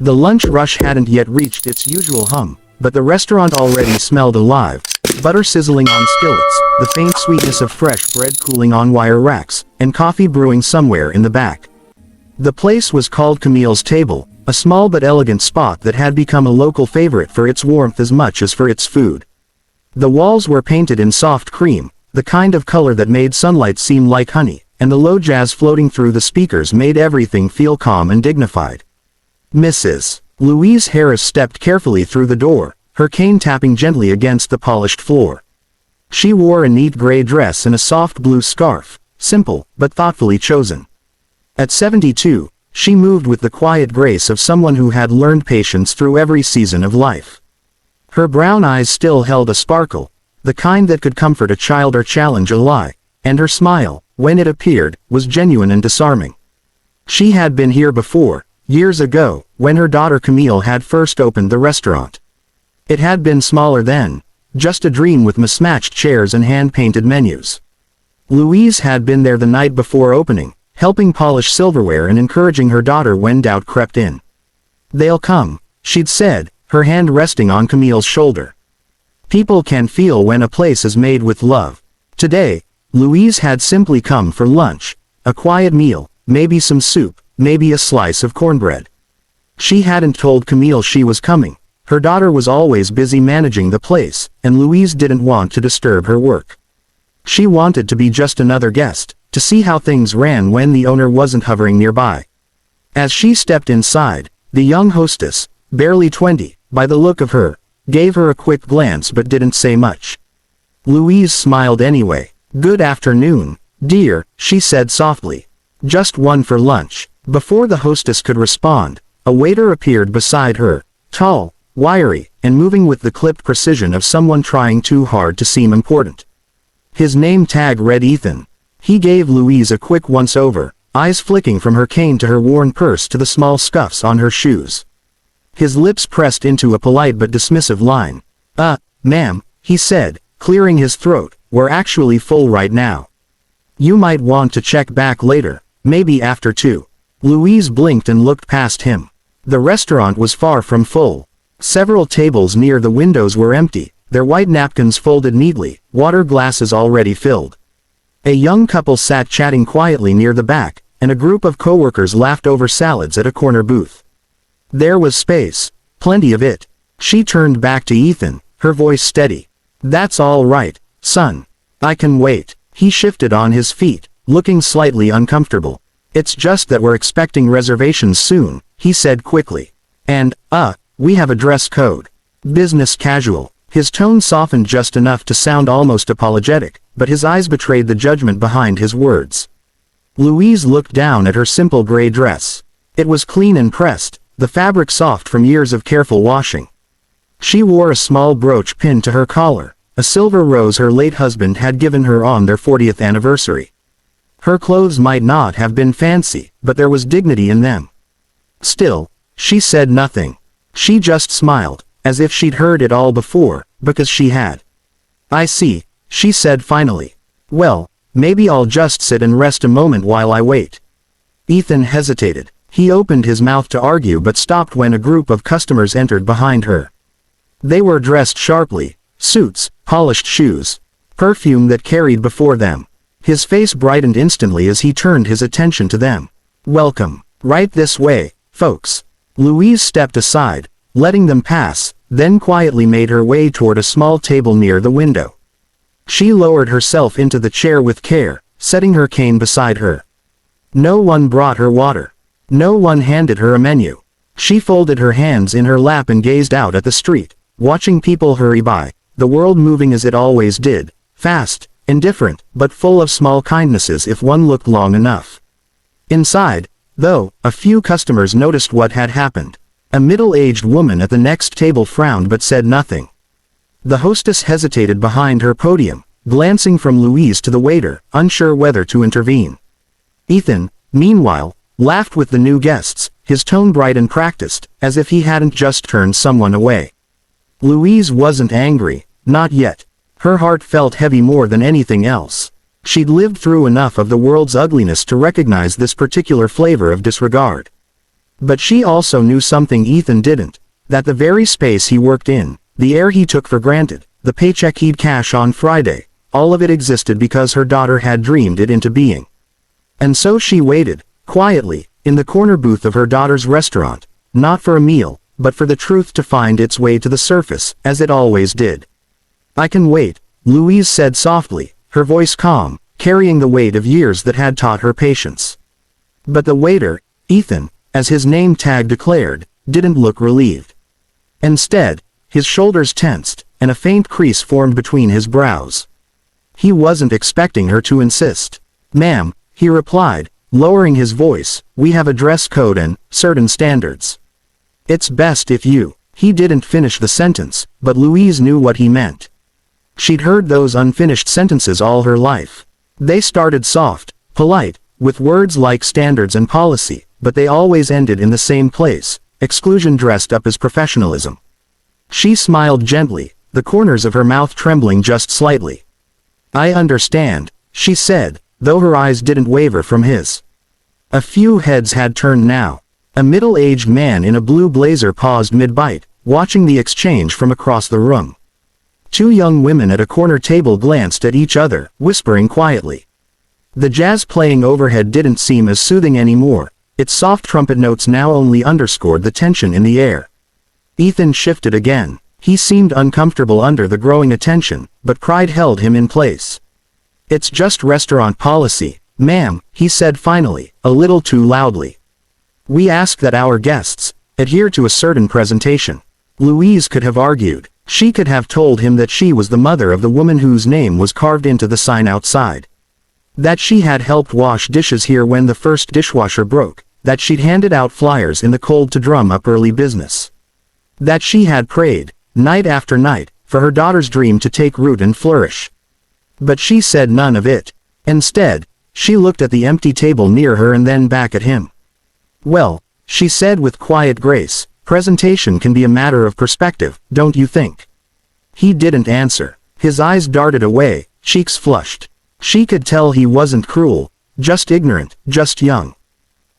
The lunch rush hadn't yet reached its usual hum, but the restaurant already smelled alive. Butter sizzling on skillets, the faint sweetness of fresh bread cooling on wire racks, and coffee brewing somewhere in the back. The place was called Camille's Table, a small but elegant spot that had become a local favorite for its warmth as much as for its food. The walls were painted in soft cream, the kind of color that made sunlight seem like honey, and the low jazz floating through the speakers made everything feel calm and dignified. Mrs. Louise Harris stepped carefully through the door, her cane tapping gently against the polished floor. She wore a neat gray dress and a soft blue scarf, simple, but thoughtfully chosen. At 72, she moved with the quiet grace of someone who had learned patience through every season of life. Her brown eyes still held a sparkle, the kind that could comfort a child or challenge a lie, and her smile, when it appeared, was genuine and disarming. She had been here before, years ago, when her daughter Camille had first opened the restaurant. It had been smaller then, just a dream with mismatched chairs and hand-painted menus. Louise had been there the night before opening, helping polish silverware and encouraging her daughter when doubt crept in. "They'll come," she'd said, her hand resting on Camille's shoulder. People can feel when a place is made with love. Today, Louise had simply come for lunch, a quiet meal, maybe some soup, maybe a slice of cornbread. She hadn't told Camille she was coming. Her daughter was always busy managing the place, and Louise didn't want to disturb her work. She wanted to be just another guest, to see how things ran when the owner wasn't hovering nearby. As she stepped inside, the young hostess, barely 20, by the look of her, gave her a quick glance but didn't say much. Louise smiled anyway. "Good afternoon, dear," she said softly. "Just one for lunch." Before the hostess could respond, a waiter appeared beside her, tall, wiry, and moving with the clipped precision of someone trying too hard to seem important. His name tag read Ethan. He gave Louise a quick once-over, eyes flicking from her cane to her worn purse to the small scuffs on her shoes. His lips pressed into a polite but dismissive line. Ma'am," he said, clearing his throat, "we're actually full right now. You might want to check back later, maybe after 2. Louise blinked and looked past him. The restaurant was far from full. Several tables near the windows were empty, their white napkins folded neatly, water glasses already filled. A young couple sat chatting quietly near the back, and a group of coworkers laughed over salads at a corner booth. There was space, plenty of it. She turned back to Ethan, her voice steady. "That's all right, son. I can wait." He shifted on his feet, looking slightly uncomfortable. "It's just that we're expecting reservations soon," he said quickly. "And, we have a dress code. Business casual." His tone softened just enough to sound almost apologetic, but his eyes betrayed the judgment behind his words. Louise looked down at her simple gray dress. It was clean and pressed, the fabric soft from years of careful washing. She wore a small brooch pinned to her collar, a silver rose her late husband had given her on their 40th anniversary. Her clothes might not have been fancy, but there was dignity in them. Still, she said nothing. She just smiled, as if she'd heard it all before, because she had. "I see," she said finally. "Well, maybe I'll just sit and rest a moment while I wait." Ethan hesitated. He opened his mouth to argue but stopped when a group of customers entered behind her. They were dressed sharply, suits, polished shoes, perfume that carried before them. His face brightened instantly as he turned his attention to them. "Welcome. Right this way, folks." Louise stepped aside, letting them pass, then quietly made her way toward a small table near the window. She lowered herself into the chair with care, setting her cane beside her. No one brought her water. No one handed her a menu. She folded her hands in her lap and gazed out at the street, watching people hurry by, the world moving as it always did, fast, indifferent, but full of small kindnesses if one looked long enough. Inside, though, a few customers noticed what had happened. A middle-aged woman at the next table frowned but said nothing. The hostess hesitated behind her podium, glancing from Louise to the waiter, unsure whether to intervene. Ethan, meanwhile, laughed with the new guests, his tone bright and practiced, as if he hadn't just turned someone away. Louise wasn't angry, not yet. Her heart felt heavy more than anything else. She'd lived through enough of the world's ugliness to recognize this particular flavor of disregard. But she also knew something Ethan didn't, that the very space he worked in, the air he took for granted, the paycheck he'd cash on Friday, all of it existed because her daughter had dreamed it into being. And so she waited, quietly, in the corner booth of her daughter's restaurant, not for a meal, but for the truth to find its way to the surface, as it always did. "I can wait," Louise said softly, her voice calm, carrying the weight of years that had taught her patience. But the waiter, Ethan, as his name tag declared, didn't look relieved. Instead, his shoulders tensed, and a faint crease formed between his brows. He wasn't expecting her to insist. "Ma'am," he replied, lowering his voice, "we have a dress code and certain standards. It's best if you—" He didn't finish the sentence, but Louise knew what he meant. She'd heard those unfinished sentences all her life. They started soft, polite, with words like standards and policy, but they always ended in the same place, exclusion dressed up as professionalism. She smiled gently, the corners of her mouth trembling just slightly. "I understand," she said, though her eyes didn't waver from his. A few heads had turned now. A middle-aged man in a blue blazer paused mid-bite, watching the exchange from across the room. Two young women at a corner table glanced at each other, whispering quietly. The jazz playing overhead didn't seem as soothing anymore, its soft trumpet notes now only underscored the tension in the air. Ethan shifted again. He seemed uncomfortable under the growing attention, but pride held him in place. "It's just restaurant policy, ma'am," he said finally, a little too loudly. "We ask that our guests adhere to a certain presentation." Louise could have argued. She could have told him that she was the mother of the woman whose name was carved into the sign outside. That she had helped wash dishes here when the first dishwasher broke. That she'd handed out flyers in the cold to drum up early business. That she had prayed, night after night, for her daughter's dream to take root and flourish. But she said none of it. Instead, she looked at the empty table near her and then back at him. "Well," she said with quiet grace, "presentation can be a matter of perspective, don't you think?" He didn't answer. His eyes darted away, cheeks flushed. She could tell he wasn't cruel, just ignorant, just young.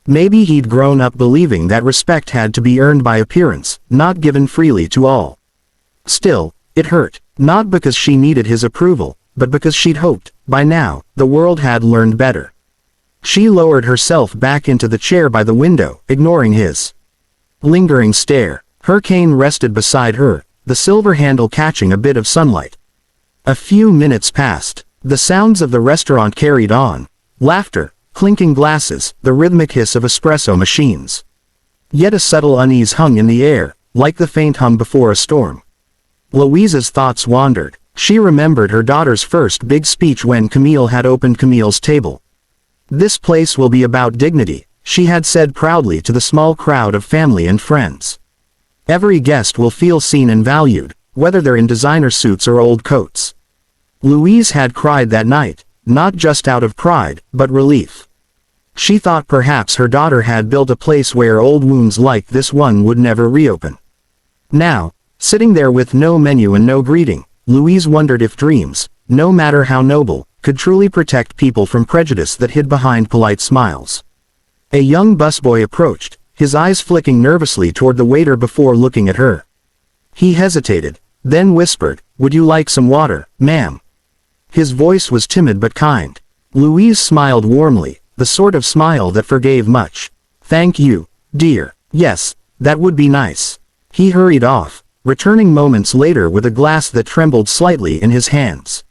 Maybe he'd grown up believing that respect had to be earned by appearance, not given freely to all. Still, it hurt, not because she needed his approval, but because she'd hoped, by now, the world had learned better. She lowered herself back into the chair by the window, ignoring his lingering stare. Her cane rested beside her, the silver handle catching a bit of sunlight. A few minutes passed. The sounds of the restaurant carried on. Laughter, clinking glasses, the rhythmic hiss of espresso machines. Yet a subtle unease hung in the air, like the faint hum before a storm. Louise's thoughts wandered. She remembered her daughter's first big speech when Camille had opened Camille's table. "This place will be about dignity," she had said proudly to the small crowd of family and friends. "Every guest will feel seen and valued, whether they're in designer suits or old coats." Louise had cried that night, not just out of pride, but relief. She thought perhaps her daughter had built a place where old wounds like this one would never reopen. Now, sitting there with no menu and no greeting, Louise wondered if dreams, no matter how noble, could truly protect people from prejudice that hid behind polite smiles. A young busboy approached, his eyes flicking nervously toward the waiter before looking at her. He hesitated, then whispered, "Would you like some water, ma'am?" His voice was timid but kind. Louise smiled warmly, the sort of smile that forgave much. "Thank you, dear. Yes, that would be nice." He hurried off, returning moments later with a glass that trembled slightly in his hands.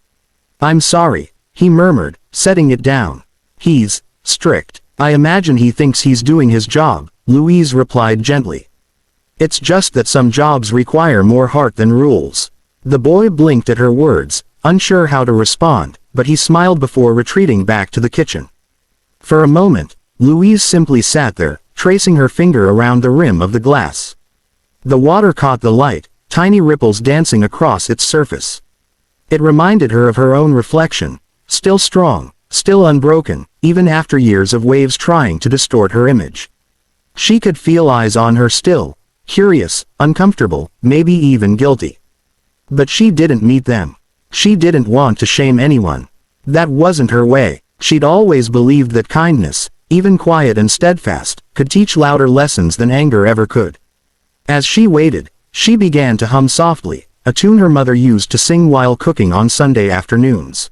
"I'm sorry," he murmured, setting it down. "He's strict. I imagine he thinks he's doing his job," Louise replied gently. "It's just that some jobs require more heart than rules." The boy blinked at her words, unsure how to respond, but he smiled before retreating back to the kitchen. For a moment, Louise simply sat there, tracing her finger around the rim of the glass. The water caught the light, tiny ripples dancing across its surface. It reminded her of her own reflection, still strong, still unbroken, even after years of waves trying to distort her image. She could feel eyes on her still, curious, uncomfortable, maybe even guilty. But she didn't meet them. She didn't want to shame anyone. That wasn't her way. She'd always believed that kindness, even quiet and steadfast, could teach louder lessons than anger ever could. As she waited, she began to hum softly, a tune her mother used to sing while cooking on Sunday afternoons.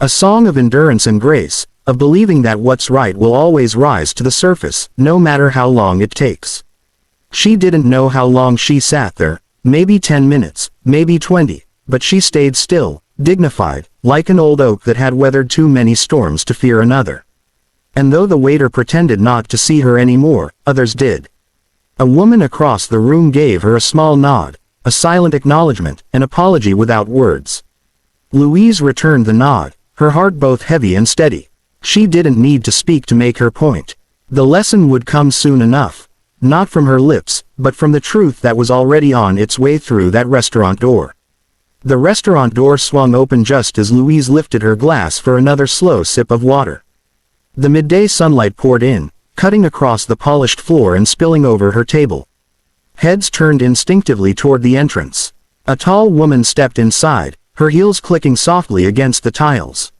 A song of endurance and grace, of believing that what's right will always rise to the surface, no matter how long it takes. She didn't know how long she sat there, maybe 10 minutes, maybe 20, but she stayed still, dignified, like an old oak that had weathered too many storms to fear another. And though the waiter pretended not to see her anymore, others did. A woman across the room gave her a small nod, a silent acknowledgement, an apology without words. Louise returned the nod, her heart both heavy and steady. She didn't need to speak to make her point. The lesson would come soon enough, not from her lips, but from the truth that was already on its way through that restaurant door. The restaurant door swung open just as Louise lifted her glass for another slow sip of water. The midday sunlight poured in, cutting across the polished floor and spilling over her table. Heads turned instinctively toward the entrance. A tall woman stepped inside, her heels clicking softly against the tiles.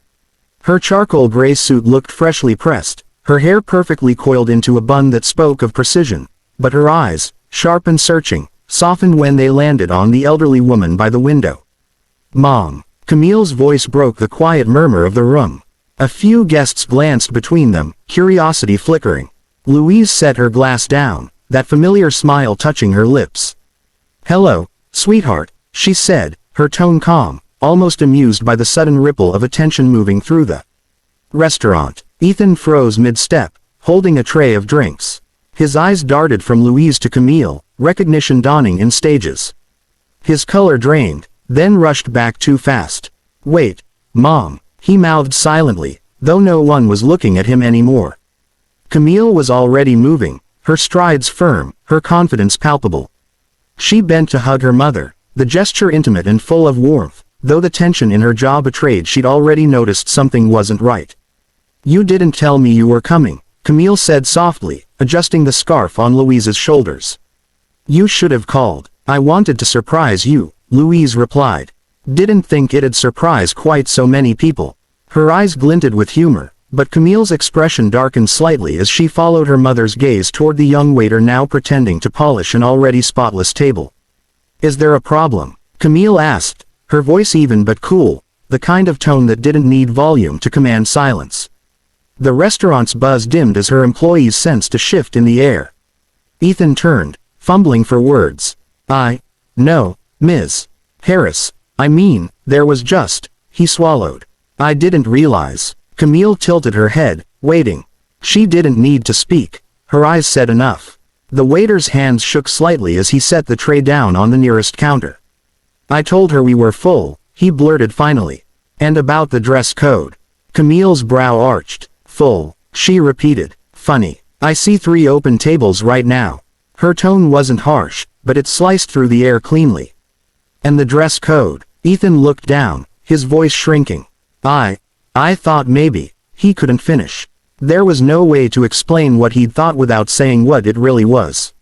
Her charcoal gray suit looked freshly pressed, her hair perfectly coiled into a bun that spoke of precision, but her eyes, sharp and searching, softened when they landed on the elderly woman by the window. "Mom." Camille's voice broke the quiet murmur of the room. A few guests glanced between them, curiosity flickering. Louise set her glass down, that familiar smile touching her lips. "Hello, sweetheart," she said, her tone calm, almost amused by the sudden ripple of attention moving through the restaurant. Ethan froze mid-step, holding a tray of drinks. His eyes darted from Louise to Camille, recognition dawning in stages. His color drained, then rushed back too fast. "Wait, Mom," he mouthed silently, though no one was looking at him anymore. Camille was already moving, her strides firm, her confidence palpable. She bent to hug her mother, the gesture intimate and full of warmth, though the tension in her jaw betrayed she'd already noticed something wasn't right. "You didn't tell me you were coming," Camille said softly, adjusting the scarf on Louise's shoulders. "You should have called. I wanted to surprise you," Louise replied. "Didn't think it'd surprise quite so many people." Her eyes glinted with humor, but Camille's expression darkened slightly as she followed her mother's gaze toward the young waiter now pretending to polish an already spotless table. "Is there a problem?" Camille asked, her voice even but cool, the kind of tone that didn't need volume to command silence. The restaurant's buzz dimmed as her employees sensed a shift in the air. Ethan turned, fumbling for words. No, Ms. Harris, I mean, there was just," he swallowed. "I didn't realize." Camille tilted her head, waiting. She didn't need to speak, her eyes said enough. The waiter's hands shook slightly as he set the tray down on the nearest counter. "I told her we were full," he blurted finally. "And about the dress code." Camille's brow arched. "Full," she repeated. "Funny. I see 3 open tables right now." Her tone wasn't harsh, but it sliced through the air cleanly. "And the dress code?" Ethan looked down, his voice shrinking. I thought maybe." He couldn't finish. There was no way to explain what he'd thought without saying what it really was.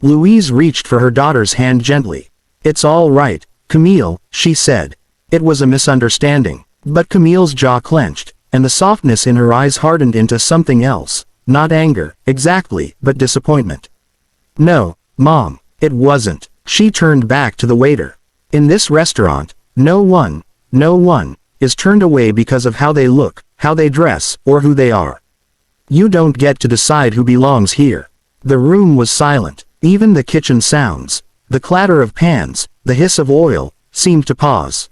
Louise reached for her daughter's hand gently. "It's all right, Camille," she said. It was a misunderstanding. But Camille's jaw clenched, and the softness in her eyes hardened into something else, not anger, exactly, but disappointment. "No, Mom, it wasn't." She turned back to the waiter. "In this restaurant, no one is turned away because of how they look, how they dress, or who they are. You don't get to decide who belongs here." The room was silent. Even the kitchen sounds, the clatter of pans, the hiss of oil, seemed to pause.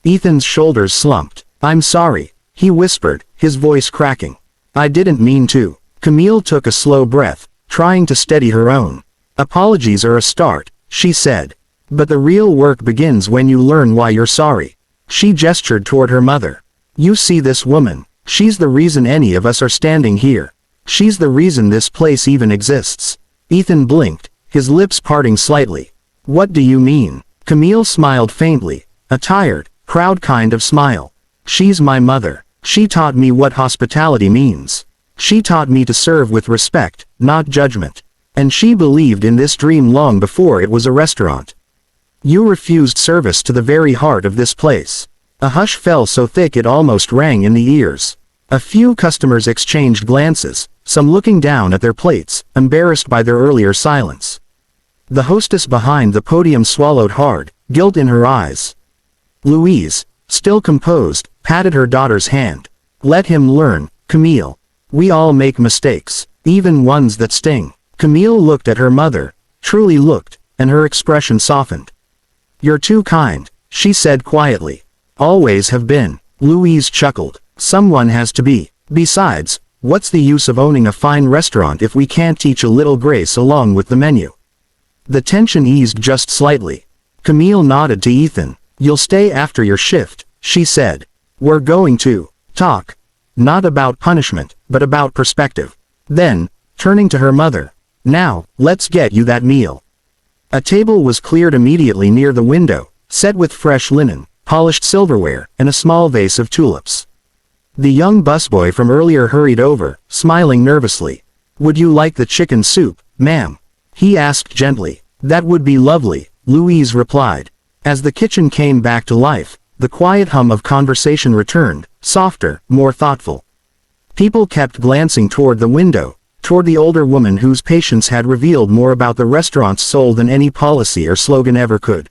Ethan's shoulders slumped. "I'm sorry," he whispered, his voice cracking. "I didn't mean to." Camille took a slow breath, trying to steady her own. "Apologies are a start," she said. "But the real work begins when you learn why you're sorry." She gestured toward her mother. "You see this woman? She's the reason any of us are standing here. She's the reason this place even exists." Ethan blinked, his lips parting slightly. "What do you mean?" Camille smiled faintly, a tired, proud kind of smile. "She's my mother. She taught me what hospitality means. She taught me to serve with respect, not judgment. And she believed in this dream long before it was a restaurant. You refused service to the very heart of this place." A hush fell so thick it almost rang in the ears. A few customers exchanged glances, some looking down at their plates, embarrassed by their earlier silence. The hostess behind the podium swallowed hard, guilt in her eyes. Louise, still composed, patted her daughter's hand. "Let him learn, Camille. We all make mistakes, even ones that sting." Camille looked at her mother, truly looked, and her expression softened. "You're too kind," she said quietly. "Always have been." Louise chuckled. "Someone has to be. Besides, what's the use of owning a fine restaurant if we can't teach a little grace along with the menu?" The tension eased just slightly. Camille nodded to Ethan. "You'll stay after your shift," she said. "We're going to talk. Not about punishment, but about perspective." Then, turning to her mother, "Now, let's get you that meal." A table was cleared immediately near the window, set with fresh linen, polished silverware, and a small vase of tulips. The young busboy from earlier hurried over, smiling nervously. "Would you like the chicken soup, ma'am?" he asked gently. "That would be lovely," Louise replied. As the kitchen came back to life, the quiet hum of conversation returned, softer, more thoughtful. People kept glancing toward the window, toward the older woman whose patience had revealed more about the restaurant's soul than any policy or slogan ever could.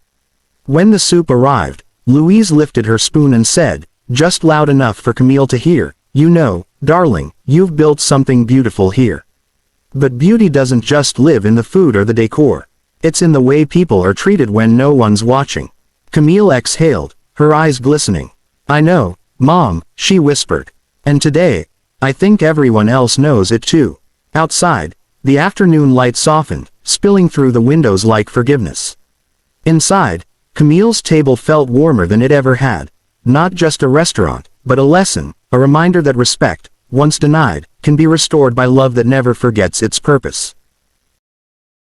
When the soup arrived, Louise lifted her spoon and said, just loud enough for Camille to hear, "You know, darling, you've built something beautiful here. But beauty doesn't just live in the food or the decor. It's in the way people are treated when no one's watching." Camille exhaled, her eyes glistening. "I know, Mom," she whispered. "And today, I think everyone else knows it too." Outside, the afternoon light softened, spilling through the windows like forgiveness. Inside, Camille's table felt warmer than it ever had. Not just a restaurant, but a lesson, a reminder that respect, once denied, can be restored by love that never forgets its purpose.